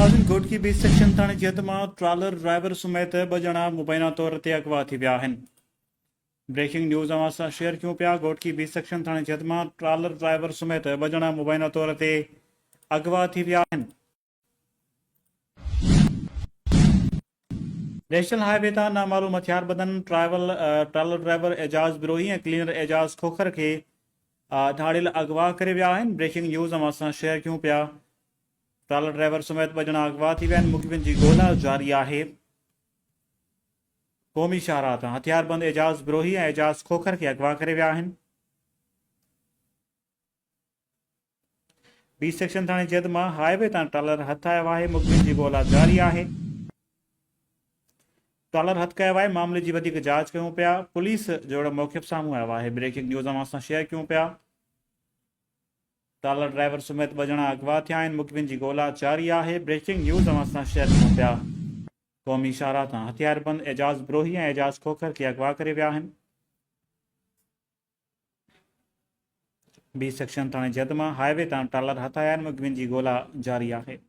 नाज़रीन कोट की 20 सेक्शन थाणे जत मां ट्रालर ड्राइवर समेत 2 ॼणा मुबैना तौर ते अगवा थी विया आहिनि। ब्रेकिंग न्यूज़ अवां सां शेयर कयूं पिया। कोट की 20 सेक्शन थाणे जत मां ट्रालर ड्राइवर समेत 2 ॼणा मुबैना तौर ते अगवा थी विया आहिनि। नेशनल हाईवे तां नामालूम हथियार बंदन ट्रालर ड्राइवर एजाज बिरोही ऐं क्लीनर एजाज खोखर खे धाड़ियल अगवा करे विया आहिनि। ब्रेकिंग न्यूज़ अवां सां शेयर कयूं पिया। ट्रालर ड्राइवर समेत 2 ॼणा अगवा थी विया आहिनि। मुक़िमनि जी ॻोल्हा जारी आहे। क़ौमी शाहराह तां हथियारबंद एजाज बिरोही ऐं एजाज खोखर खे अगवा करे विया आहिनि। 20 सेक्शन थाणे जद मां हाईवे तां ट्रालर हथ आयो आहे। मुक़िमनि जी ॻोल्हा जारी आहे। ट्रालर हथ कयो आहे। मामले जी वधीक जांच कयूं पिया। पुलिस जो मौक़िफ़ साम्हूं आयो आहे। ब्रेकिंग न्यूज़ अवां सां शेयर कयूं पिया। ट्रालर ड्राइवर समेत 2 ॼणा अगवा थिया आहिनि। मुक़िमनि जी ॻोल्हा जारी आहे। ब्रेकिंग न्यूज़ अवां सां शेयर कयूं पिया। क़ौमी शाहराह तां हथियारबंद एजाज बिरोही ऐं एजाज खोखर खे अगवा करे विया आहिनि। 20 सेक्शन थाणे जद मां हाईवे तां ट्रालर हथ आया आहिनि। मुक़िमनि जी ॻोल्हा जारी आहे।